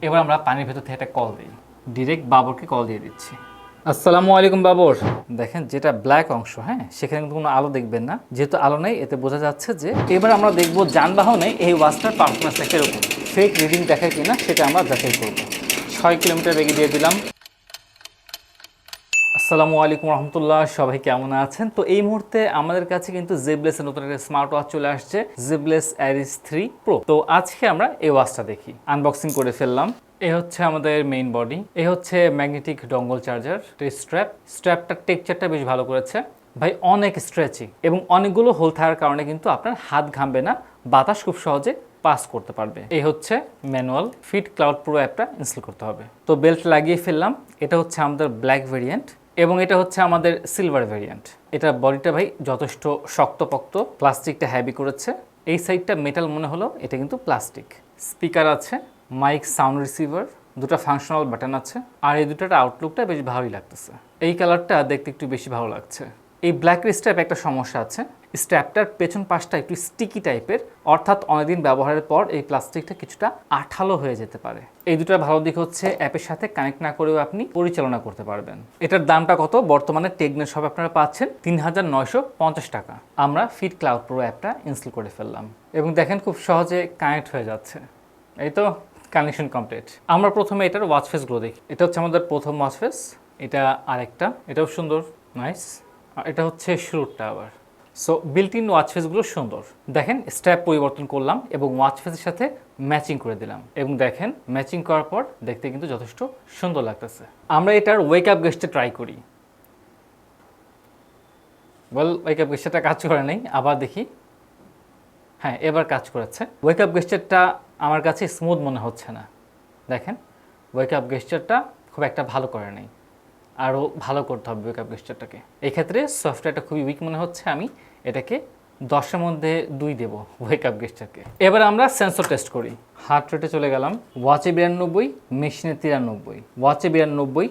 এবার আমরা পানির ভেতর থেকে একটা কল দিই, ডিরেক্ট বাবরকে কল দিয়ে দিচ্ছি। আসসালামু আলাইকুম বাবর। দেখেন যেটা ব্ল্যাক অংশ, হ্যাঁ সেখানে কিন্তু কোনো আলো দেখবেন না, যেহেতু আলো নেই এতে বোঝা যাচ্ছে যে এবার আমরা দেখবো যানবাহনে এই ওয়াচটার পারফরমেন্সটা কীরকম, ফেক রিডিং দেখায় কিনা সেটা আমরা যাচাই করবো। 6 কিলোমিটার বেগে দিয়ে দিলাম। আসসালামু আলাইকুম রহমতুল্লাহ, সবাই কেমন আছেন? তো এই মুহূর্তে আমাদের কাছে কিন্তু জেবলেসের নতুন একটা স্মার্ট ওয়াচ চলে আসছে, জেবলেস অ্যারিস 3 প্রো। তো আজকে আমরা এই ওয়াচটা দেখি, আনবক্সিং করে ফেললাম। এই হচ্ছে আমাদের মেইন বডি, এই হচ্ছে ম্যাগনেটিক ডঙ্গল চার্জার, স্ট্র্যাপটার টেক্সচারটা বেশ ভালো করেছে ভাই, অনেক স্ট্রেচি এবং অনেকগুলো হোল থাকার কারণে কিন্তু আপনার হাত ঘামবে না, বাতাস খুব সহজে পাস করতে পারবে। এই হচ্ছে ম্যানুয়াল, ফিট ক্লাউড প্রো অ্যাপটা ইনস্টল করতে হবে। তো বেল্ট লাগিয়ে ফেললাম। এটা হচ্ছে আমাদের ব্ল্যাক ভেরিয়েন্ট এবং এটা হচ্ছে আমাদের সিলভার ভেরিয়েন্ট। এটা বডিটা ভাই যথেষ্ট শক্তপোক্ত, প্লাস্টিকটা হ্যাভি করেছে। এই সাইডটা মেটাল মনে হলো, এটা কিন্তু প্লাস্টিক। স্পিকার আছে, মাইক, সাউন্ড রিসিভার, দুটো ফাংশনাল বাটন আছে, আর এই দুটার আউটলুকটা বেশ ভালোই লাগতেছে। এই কালারটা দেখতে একটু বেশি ভালো লাগছে। এই ব্ল্যাক স্ট্র্যাপ একটা সমস্যা আছে, স্ট্র্যাপটার পেছন পাশটা একটু স্টিকি টাইপের, অর্থাৎ অনেকদিন ব্যবহারের পর এই প্লাস্টিকটা কিছুটা আঠালো হয়ে যেতে পারে। এই দুটার ভালো দিক হচ্ছে অ্যাপের সাথে কানেক্ট না করেও আপনি পরিচালনা করতে পারবেন। এটার দামটা কত? বর্তমানে টেকডেন শপে আপনারা পাচ্ছেন ৩,৯৫০ টাকা। আমরা ফিট ক্লাউড প্রো অ্যাপটা ইনস্টল করে ফেললাম এবং দেখেন খুব সহজে কানেক্ট হয়ে যাচ্ছে। এই তো কানেকশন কমপ্লিট। আমরা প্রথমে এটার ওয়াচ ফেসগুলো দেখি। এটা হচ্ছে আমাদের প্রথম ওয়াচ ফেস, এটা আরেকটা, এটাও সুন্দর, নাইস। আর এটা হচ্ছে শুরুটা আবার। সো বিল্ট ইন ওয়াচ ফেসগুলো সুন্দর। দেখেন স্ট্র্যাপ পরিবর্তন করলাম এবং ওয়াচ ফেসের সাথে ম্যাচিং করে দিলাম এবং দেখেন ম্যাচিং করার পর দেখতে কিন্তু যথেষ্ট সুন্দর লাগতেছে। আমরা এটার ওয়েক আপ গেস্টে ট্রাই করি। ওয়েক আপ গেস্টটা কাজ করে নেই, আবার দেখি। হ্যাঁ, এবার কাজ করেছে। ওয়েক আপ গেস্টারটা আমার কাছে স্মুথ মনে হচ্ছে না। দেখেন ওয়েক আপ গেস্টারটা খুব একটা ভালো করে নেই, আরও ভালো করতে হবে ওয়েক আপ গেস্টারটাকে। এই ক্ষেত্রে সফটওয়্যারটা খুবই উইক মনে হচ্ছে, আমি এটাকে 10-এর মধ্যে 2 দেবো ওয়েক আপ গেস্টারকে। এবার আমরা সেন্সর টেস্ট করি। হার্ট রেটে চলে গেলাম, ওয়াচে 92, মেশিনে 93, ওয়াচে 92,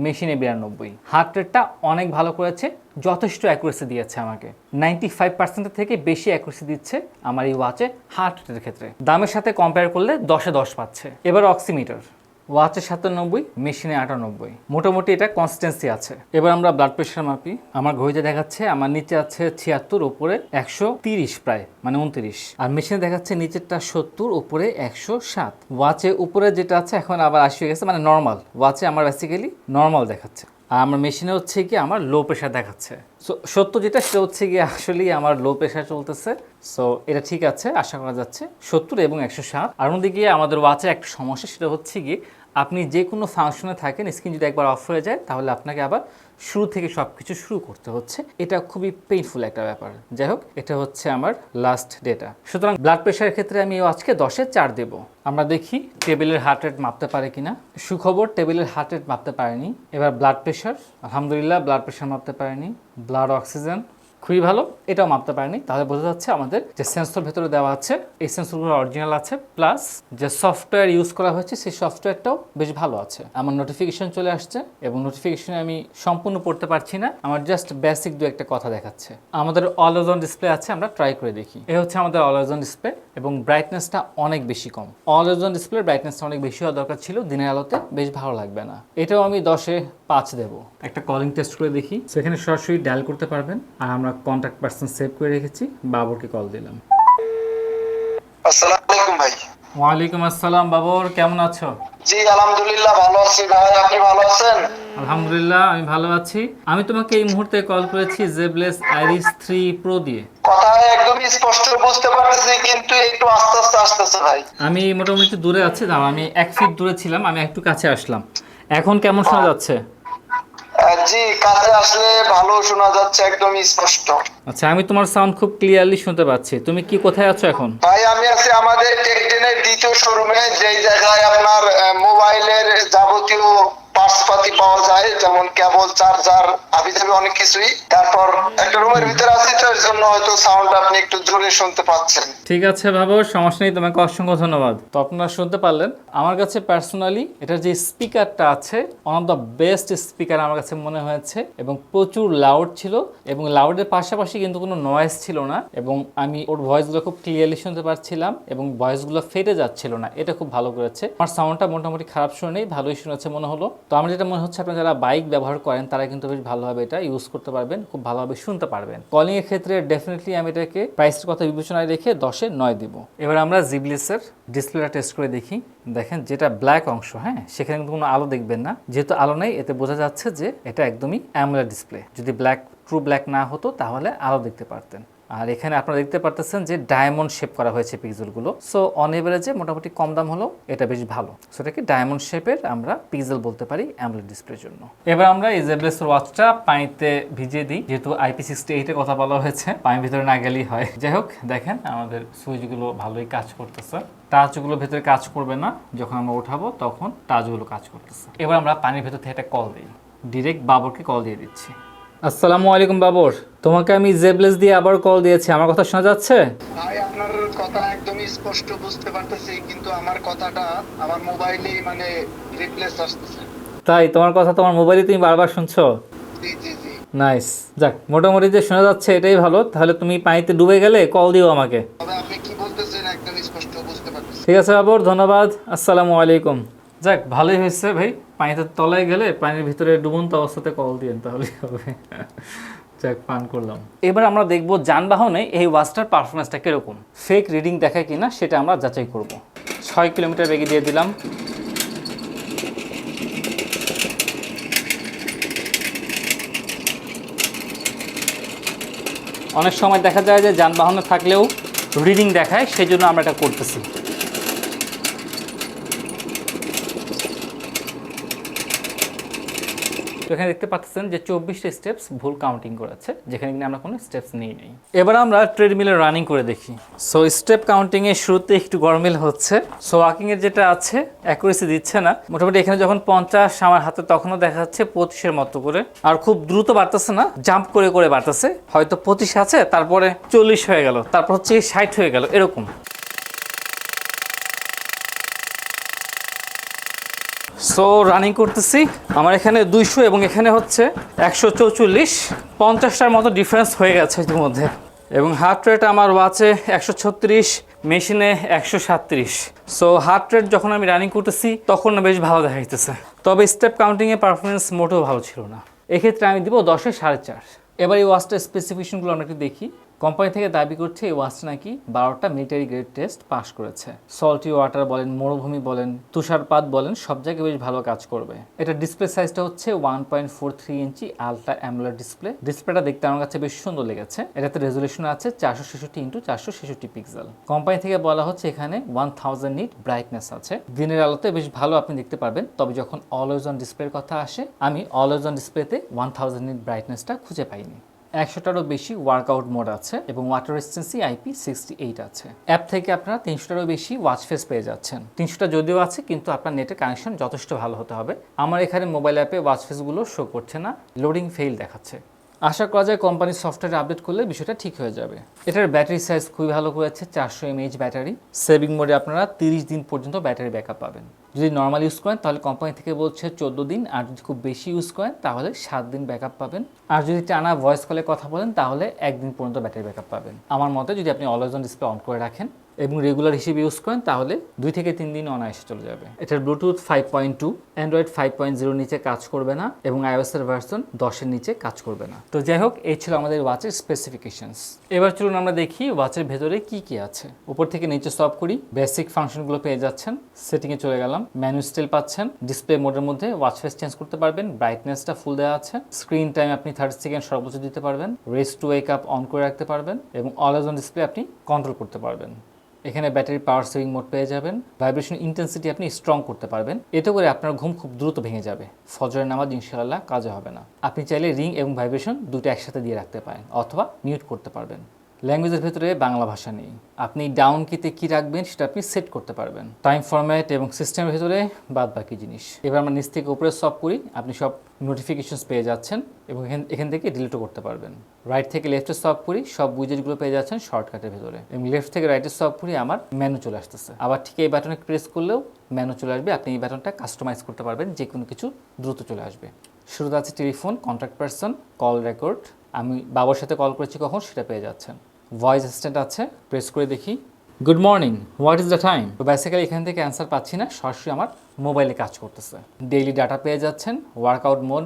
মেশিনে 92। হার্ট রেটটা অনেক ভালো করেছে, যথেষ্ট অ্যাকুরেসি দিয়েছে আমাকে। 95% থেকে বেশি অ্যাকুরেসি দিচ্ছে আমার এই ওয়াচে হার্ট রেটের ক্ষেত্রে। দামের সাথে কম্পেয়ার করলে 10-এ 10 পাচ্ছে। এবার অক্সিমিটার, ওয়াচে 97, মেশিনে 98, মোটামুটি এটা কনসিস্টেন্সি আছে। এবার আমরা ব্লাড প্রেশার মাপি। আমার ঘড়িতে দেখাচ্ছে আমার নিচে আছে 76, উপরে 130 প্রায়, মানে 29। আর মেশিনে দেখাচ্ছে নিচেরটা 70, উপরে 107। ওয়াচে উপরে যেটা আছে এখন আবার 80 হয়ে গেছে, মানে নর্মাল। ওয়াচে আমার বেসিক্যালি নর্মাল দেখাচ্ছে, আর আমার মেশিনে হচ্ছে কি আমার লো প্রেশার দেখাচ্ছে। সো সত্য যেটা সেটা হচ্ছে কি আসলেই আমার লো প্রেশার চলতেছে। সো এটা ঠিক আছে, আশা করা যাচ্ছে 70 এবং 107। আর অন্যদিকে আমাদের ওয়াচের একটা সমস্যা, সেটা হচ্ছে কি আপনি যে কোনো ফাংশনে থাকেন, স্ক্রিন যদি একবার অফ হয়ে যায় তাহলে আপনাকে আবার শুরু থেকে সব কিছু শুরু করতে হচ্ছে। এটা খুবই পেইনফুল একটা ব্যাপার। যাই হোক, এটা হচ্ছে আমার লাস্ট ডেটা। সুতরাং ব্লাড প্রেশারের ক্ষেত্রে আমি আজকে 10-এ 4 দেবো। আমরা দেখি টেবিলের হার্ট রেট মাপতে পারে কিনা। সুখবর, টেবিলের হার্ট রেট মাপতে পারেনি। এবার ব্লাড প্রেশার, আলহামদুলিল্লাহ ব্লাড প্রেশার মাপতে পারেনি। ব্লাড অক্সিজেন খুবই ভালো, এটাও মাপতে পারেনি। তাহলে বোঝা যাচ্ছে আমাদের যে সেন্সর ভেতরে দেওয়া আছে এই সেন্সরগুলো অরিজিনাল আছে, প্লাস যে সফটওয়্যার ইউজ করা হয়েছে সেই সফটওয়্যারটাও বেশ ভালো আছে। আমার নোটিফিকেশন চলে আসছে এবং নোটিফিকেশনে আমি সম্পূর্ণ পড়তে পারছি না, আমার জাস্ট বেসিক দু একটা কথা দেখাচ্ছে। আমাদের অলওয়েজ অন ডিসপ্লে আছে, আমরা ট্রাই করে দেখি। এই হচ্ছে আমাদের অলওয়েজ অন ডিসপ্লে এবং ব্রাইটনেসটা অনেক বেশি কম। অলওয়েজ অন ডিসপ্লের ব্রাইটনেসটা অনেক বেশি হওয়া দরকার ছিল, দিনের আলোতে বেশ ভালো লাগবে না। এটাও আমি 10-এ 5 দেবো। একটা কলিং টেস্ট করে দেখি। সেখানে সরাসরি ডায়াল করতে পারবেন, আর আমরা কন্ট্যাক্ট পারসন সেভ করে রেখেছি। বাবরকে কল দিলাম। আসসালামু আলাইকুম ভাই। ওয়ালাইকুম আসসালাম। বাবর কেমন আছো? জি আলহামদুলিল্লাহ ভালো আছি ভাই, আপনি ভালো আছেন? আলহামদুলিল্লাহ আমি ভালো আছি। আমি তোমাকে এই মুহূর্তে কল করেছি জেবলেস আইরিস 3 প্রো দিয়ে। কথা একদমই স্পষ্ট বুঝতে পারতেছি, কিন্তু একটু আস্তে আস্তে আসতেছে ভাই। আমি মোটামুটি দূরে আছি, দাঁড়াও আমি 1 ফিট দূরে ছিলাম, আমি একটু কাছে আসলাম। এখন কেমন শোনা যাচ্ছে? জি কাছে আসলে ভালো শোনা যাচ্ছে, একদমই স্পষ্ট। আচ্ছা, আমি তোমার সাউন্ড খুব ক্লিয়ারলি শুনতে পাচ্ছি। তুমি কি কোথায় আছো এখন? ভাই আমি আছি আমাদের টেকডেনের দ্বিতীয় শোরুমে, যেই জায়গায় আপনার মোবাইলের যাবতীয় পার্টসপাতি পাওয়া যায়, যেমন কেবল, চার্জার, হাবিজাবি অনেক কিছুই। তারপর একটা রুমের ভিতরে আছি তো এর জন্য হয়তো সাউন্ড আপনি একটু জোরে শুনতে পাচ্ছেন। ঠিক আছে বাবু, সমস্যা নেই, তোমাকে অসংখ্য ধন্যবাদ। তো আপনারা শুনতে পারলেন, আমার কাছে পার্সোনালি এটার যে স্পিকারটা আছে, one of the best speaker আমার কাছে মনে হয়েছে, এবং প্রচুর লাউড ছিল, এবং লাউডের পাশাপাশি কিন্তু কোনো নয়েজ ছিল না, এবং আমি ওর ভয়েসগুলো খুব ক্লিয়ারলি শুনতে পারছিলাম, এবং ভয়েসগুলো ফেটে যাচ্ছিল না। এটা খুব ভালো করেছে। আমার সাউন্ডটা মোটামুটি খারাপ শুনে নেই, ভালোই শুনেছে মনে হলো। তো আমার যেটা মনে হচ্ছে, আপনারা যারা বাইক ব্যবহার করেন তারা কিন্তু বেশ ভালোভাবে এটা ইউজ করতে পারবেন, খুব ভালোভাবে শুনতে পারবেন। কলিং এর ক্ষেত্রে ডেফিনেটলি আমি এটাকে প্রাইসের কথা বিবেচনায় রেখে 10-এ 9 দিব। এবার আমরা জিবলিসের ডিসপ্লেটা টেস্ট করে দেখি। দেখেন, যেটা ব্ল্যাক অংশ, হ্যাঁ, সেখানে কিন্তু কোনো আলো দেখবেন না। যেহেতু আলো নেই, এতে বোঝা যাচ্ছে যে এটা একদমই অ্যামোলেড ডিসপ্লে। যদি ট্রু ব্ল্যাক না হতো তাহলে আলো দেখতে পারতেন। আর এখানে আপনারা দেখতে পারতেছেন যে ডায়মন্ড শেপ করা হয়েছে পিক্সেলগুলো। সো অন এভারেজে মোটামুটি কম দাম হলো, এটা বেশ ভালো। সো এটাকে ডায়মন্ড শেপের আমরা পিক্সেল বলতে পারি অ্যামোলেড ডিসপ্লের জন্য। এবার আমরা এই জেবলেস ওয়াচটা পানিতে ভিজিয়ে দিই, যেহেতু IP68 এর কথা বলা হয়েছে, পানির ভিতরে না গেলেই হয়। যাই হোক, দেখেন আমাদের সুইচগুলো ভালোই কাজ করতেছে। টাচগুলো ভেতরে কাজ করবে না, যখন আমরা উঠাবো তখন টাচগুলো কাজ করতেছে। এবার আমরা পানির ভেতর থেকে একটা কল দিই, ডিরেক্ট বাবরকে কল দিয়ে দিচ্ছি। আসসালামু আলাইকুম বাবর, তোমাকে আমি জেবলেস দিয়ে আবার কল দিয়েছি, আমার কথা শোনা যাচ্ছে? ভাই, আপনার কথা একদমই স্পষ্ট বুঝতে পারতেছি, কিন্তু আমার কথাটা আমার মোবাইলেই মানে রিপ্লেস আসতেছে। তাই? তোমার কথা তোমার মোবাইলে তুমি বারবার শুনছো? জি জি জি। নাইস, যাক, মোটামুটি যে শোনা যাচ্ছে এটাই ভালো। তাহলে তুমি পানিতে ডুবে গেলে কল দিও আমাকে। তবে আপনি কি বলতেছেন একদম স্পষ্ট বুঝতে পারতেছি। ঠিক আছে বাবর, ধন্যবাদ, আসসালামু আলাইকুম। যাক, ভালোই হয়েছে ভাই, পানিতে তলায় গেলে পানির ভিতরে ডুবন্ত অবস্থাতে কল দিয়েন, তাহলেই হবে। যাক, পান করলাম। এবার আমরা দেখব যানবাহনে এই ওয়াচটার পারফরমেন্সটা কিরকম, ফেক রিডিং দেখায় কিনা সেটা আমরা যাচাই করব। 6 কিলোমিটার বেগে দিয়ে দিলাম। অনেক সময় দেখা যায় যে যানবাহনে থাকলেও রিডিং দেখায়, সেই জন্য আমরা এটা করতেছি। তো এখানে দেখতে পাচ্ছেন যে 24টা স্টেপস ভুল কাউন্টিং করেছে, যেখানে কিনা আমরা কোনো স্টেপস নিই নাই। এবার আমরা ট্রেডমিলে রানিং করে দেখি। সো স্টেপ কাউন্টিং এর শুরুতে একটু গরমিল হচ্ছে। সো ওয়াকিং এর যেটা আছে অ্যাকুরেসি দিচ্ছে না। মোটামুটি এখানে যখন 50 আমার হাতে, তখনও দেখা যাচ্ছে 25-এর মতো করে। আর খুব দ্রুত বাড়তেছে না, জাম্প করে করে বাড়তেছে। হয়তো 25 আছে, তারপরে 40 হয়ে গেল, তারপর হচ্ছে 60 হয়ে গেল, এরকম। সো রানিং করতেছি, আমার এখানে 200 এবং এখানে হচ্ছে 144, 50টার মতো ডিফারেন্স হয়ে গেছে ইতিমধ্যে। এবং হার্ট রেট আমার ওয়াচে 136, মেশিনে 137। সো হার্ট রেট যখন আমি রানিং করতেছি তখন বেশ ভালো দেখা যাইতেছে। তবে স্টেপ কাউন্টিংয়ের পারফরমেন্স মোটেও ভালো ছিল না। এক্ষেত্রে আমি দিব 10-এ 4.5। এবার এই ওয়াচটার স্পেসিফিকেশনগুলো আমরা একটু দেখি। কোম্পানি থেকে দাবি করছে এই ওয়াচটা নাকি 12টা মিলিটারি গ্রেড টেস্ট পাস করেছে। সল্টি ওয়াটার বলেন, মরুভূমি বলেন, তুষারপাত বলেন, সব জায়গায় বেশ ভালো কাজ করবে। এটা ডিসপ্লে সাইজটা হচ্ছে 1.43 ইঞ্চি আলট্রা অ্যামোলেড ডিসপ্লে। ডিসপ্লেটা দেখতে আমার কাছে বেশ সুন্দর লেগেছে। এটাতে রেজলিউশন আছে 466x466 পিক্সেল। কোম্পানি থেকে বলা হচ্ছে এখানে 1000 নিট ব্রাইটনেস আছে। দিনের আলোতে বেশ ভালো আপনি দেখতে পারবেন। তবে যখন অলওয়েজ অন ডিসপ্লের কথা আসে, আমি অলওয়েজ অন ডিসপ্লেতে 1000 নিট ব্রাইটনেসটা খুঁজে পাইনি। 100টারও বেশি ওয়ার্কআউট মোড আছে এবং ওয়াটার রেজিস্ট্যান্সি IP68 আছে। অ্যাপ থেকে আপনারা 300টারও বেশি ওয়াচ ফেস পেয়ে যাচ্ছেন। 300টা যদিও আছে, কিন্তু আপনার নেটের কানেকশন যথেষ্ট ভালো হতে হবে। আমার এখানে মোবাইল অ্যাপে ওয়াচ ফেসগুলো শো করছে না, লোডিং ফেইল দেখাচ্ছে। আশা করা যায় কোম্পানির সফটওয়্যার আপডেট করলে বিষয়টা ঠিক হয়ে যাবে। এটার ব্যাটারি সাইজ খুবই ভালো করেছে, 400 mAh ব্যাটারি। সেভিং মোডে আপনারা 30 দিন পর্যন্ত ব্যাটারি ব্যাকআপ পাবেন। যদি নর্মাল ইউজ করেন তাহলে কোম্পানি থেকে বলছে 14 দিন, আর যদি খুব বেশি ইউজ করেন তাহলে 7 দিন ব্যাকআপ পাবেন। আর যদি টানা ভয়েস কলে কথা বলেন তাহলে 1 দিন পর্যন্ত ব্যাটারি ব্যাকআপ পাবেন। আমার মতে যদি আপনি অলওয়েজ অন ডিসপ্লে অন করে রাখেন এবং রেগুলার হিসেবে ইউজ করেন তাহলে 2 থেকে 3 দিন অনায়াসে চলে যাবে। এটার ব্লুটুথ 5.2, অ্যান্ড্রয়েড 5.0 নিচে কাজ করবে না এবং iOS এর ভার্সন 10-এর নিচে কাজ করবে না। তো যাই হোক, এই ছিল আমাদের ওয়াচের স্পেসিফিকেশনস। এবার চলুন আমরা দেখি ওয়াচের ভেতরে কি কি আছে। উপর থেকে নিচে সব করি, বেসিক ফাংশনগুলো পেয়ে যাচ্ছেন। সেটিংয়ে চলে গেলাম, মেনু স্টাইল পাচ্ছেন। ডিসপ্লে মোডের মধ্যে ওয়াচ ফেস চেঞ্জ করতে পারবেন, ব্রাইটনেসটা ফুল দেওয়া আছে। স্ক্রিন টাইম আপনি 30 সেকেন্ড সর্বোচ্চ দিতে পারবেন। Rest two wake up on করে রাখতে পারবেন এবং অলওয়েজ অন ডিসপ্লে আপনি কন্ট্রোল করতে পারবেন। এখানে ব্যাটারি পাওয়ার সেভিং মোড পেয়ে যাবেন। ভাইব্রেশন ইন্টেন্সিটি আপনি স্ট্রং করতে পারবেন। এতে করে আপনার ঘুম খুব দ্রুত ভেঙে যাবে। ফজরের নামাজ ইনশাআল্লাহ কাজে হবে না। আপনি চাইলে রিং এবং ভাইব্রেশন দুটো একসাথে দিয়ে রাখতে পারেন অথবা মিউট করতে পারবেন। ল্যাঙ্গুয়েজের ভেতরে বাংলা ভাষা নেই। আপনি ডাউন কিতে কী রাখবেন সেটা আপনি সেট করতে পারবেন। টাইম ফরম্যাট এবং সিস্টেমের ভেতরে বাদ বাকি জিনিস। এবার আমরা নিচ থেকে উপরে সব করি, আপনি সব নোটিফিকেশনস পেয়ে যাচ্ছেন এবং এখান থেকে ডিলিটও করতে পারবেন। রাইট থেকে লেফটে সব করি, সব উইজেটগুলো পেয়ে যাচ্ছেন শর্টকাটের ভেতরে, এবং লেফট থেকে রাইটে সব করি আমার মেনু চলে আসতেছে। আবার ঠিক এই বাটনে প্রেস করলেও মেনু চলে আসবে, আপনি এই বাটনটা কাস্টমাইজ করতে পারবেন, যে কোনো কিছু দ্রুত চলে আসবে। শুরুতে আছে telephone, contact person, call record, আমি বাবার সাথে কল করেছি কখন সেটা পেয়ে যাচ্ছেন। ভয়েস অ্যাসিস্ট্যান্ট আছে, প্রেস করে দেখি, good morning, what is the time. তো বেসিক্যালি এখান থেকে অ্যান্সার পাচ্ছি না, সরাসরি আমার মোবাইলে কাজ করতেছে। ডেইলি ডাটা পেয়ে যাচ্ছেন, ওয়ার্কআউট মোড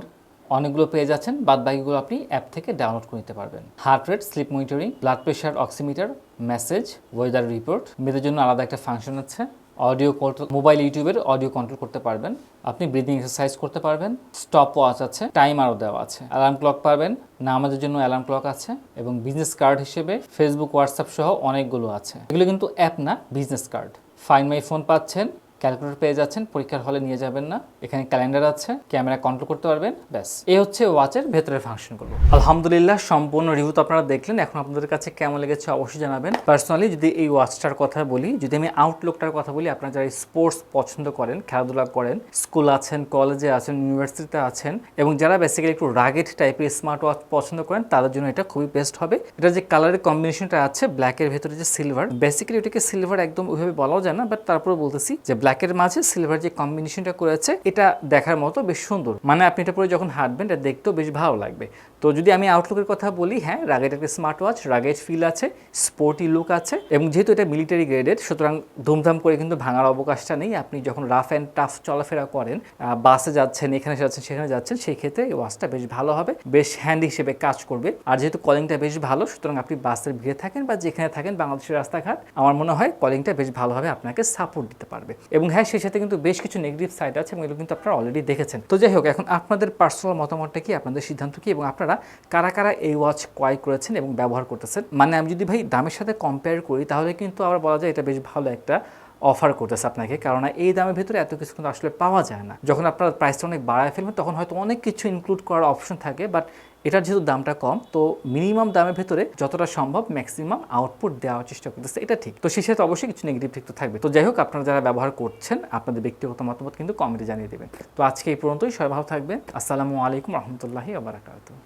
অনেকগুলো পেয়ে যাচ্ছেন, বাদ বাকিগুলো আপনি অ্যাপ থেকে ডাউনলোড করে নিতে পারবেন। Heart rate, slip monitoring, blood pressure, oximeter, message, weather report, মেয়েদের জন্য আলাদা একটা ফাংশন আছে। অডিও কন্ট্রোল, মোবাইল ইউটিউবের অডিও কন্ট্রোল করতে পারবেন, আপনি ব্রিদিং এক্সারসাইজ করতে পারবেন, স্টপ ওয়াচ আছে, টাইমারও দেওয়া আছে, অ্যালার্ম ক্লক পাবেন, নামাজের জন্য অ্যালার্ম ক্লক আছে, এবং বিজনেস কার্ড হিসেবে ফেসবুক, হোয়াটসঅ্যাপ সহ অনেকগুলো আছে। এগুলো কিন্তু অ্যাপ না, business card. Find my phone পাচ্ছেন, ক্যালকুলেটর পেয়ে যাচ্ছেন, পরীক্ষার হলে নিয়ে যাবেন না। এখানে ক্যালেন্ডার আছে, ক্যামেরা কন্ট্রোল করতে পারবেন, ব্যাস। এই হচ্ছে ওয়াচের ভেতরের ফাংশনগুলো। আলহামদুলিল্লাহ, সম্পূর্ণ রিভিউ তো আপনারা দেখলেন। এখন আপনাদের কাছে কেমন লেগেছে অবশ্যই জানাবেন। পার্সোনালি যদি এই ওয়াচটার কথা বলি, যদি আমি আউটলুকটার কথা বলি, আপনারা যারা স্পোর্টস পছন্দ করেন, খেলাধুলা করেন, স্কুল আছেন, কলেজে আছেন, ইউনিভার্সিটিতে আছেন, এবং যারা বেসিক্যালি একটু রাগেড টাইপের স্মার্ট ওয়াচ পছন্দ করেন, তাদের জন্য এটা খুবই বেস্ট হবে। এটা যে কালারের কম্বিনেশনটা আছে, ব্ল্যাকের ভেতরে যে সিলভার, বেসিক্যালি ওটাকে সিলভার একদম ওইভাবে বলাও যায় না, বাট তারপরে বলতেছি যে ব্ল্যাকের মাঝে সিলভার যে কম্বিনেশনটা করেছে, এটা দেখার মতো বেশ সুন্দর। মানে আপনি এটা পরে যখন হাঁটবেন, এটা দেখতেও বেশ ভালো লাগবে। তো যদি আমি আউটলুকের কথা বলি, হ্যাঁ, রাগেড একটা স্মার্ট ওয়াচ, রাগেড ফিল আছে, স্পোর্টি লুক আছে, এবং যেহেতু এটা মিলিটারি গ্রেডেড, সুতরাং ধুমধাম করে কিন্তু ভাঙার অবকাশটা নেই। আপনি যখন রাফ অ্যান্ড টাফ চলাফেরা করেন, বাসে যাচ্ছেন, এখানে যাচ্ছেন, সেখানে যাচ্ছেন, সেই ক্ষেত্রে এই ওয়াচটা বেশ ভালো হবে, বেশ হ্যান্ডি হিসেবে কাজ করবে। আর যেহেতু কলিংটা বেশ ভালো, সুতরাং আপনি বাসের ভিড়ে থাকেন বা যেখানে থাকেন বাংলাদেশের রাস্তাঘাট, আমার মনে হয় কলিংটা বেশ ভালোভাবে আপনাকে সাপোর্ট দিতে পারবে। এবং হ্যাঁ, সেই সাথে কিন্তু বেশ কিছু নেগেটিভ সাইড আছে, এবং এগুলো কিন্তু আপনারা অলরেডি দেখেছেন। তো যাই হোক, এখন আপনাদের পার্সোনাল মতামতটা কি, আপনাদের সিদ্ধান্ত কি, এবং আপনারা কারা কারা এই ওয়াচ ক্রয় করেছেন এবং ব্যবহার করতেছেন। মানে আমি যদি ভাই দামের সাথে কম্পেয়ার করি, তাহলে কিন্তু আবার বলা যায় এটা বেশ ভালো একটা অফার করতেছে আপনাকে, কারণ এই দামের ভিতরে এত কিছু কিন্তু আসলে পাওয়া যায় না। যখন আপনার প্রাইসটা অনেক বাড়ায় ফেলবেন, তখন হয়তো অনেক কিছু ইনক্লুড করার অপশন থাকে, বাট এটার যেহেতু দামটা কম, তো মিনিমাম দামের ভেতরে যতটা সম্ভব ম্যাক্সিমাম আউটপুট দেওয়ার চেষ্টা করতেছে, এটা ঠিক। তো সেই সাথে অবশ্যই কিছু নেগেটিভ ঠিক তো থাকবে। তো যাই হোক, আপনারা যারা ব্যবহার করছেন, আপনাদের ব্যক্তিগত মতামত কিন্তু কমেন্টে জানিয়ে দেবেন। তো আজকে এই পর্যন্তই, সবাই ভালো থাকবেন। আসসালামু আলাইকুম রহমতুল্লাহি ওয়া বারাকাতুহু।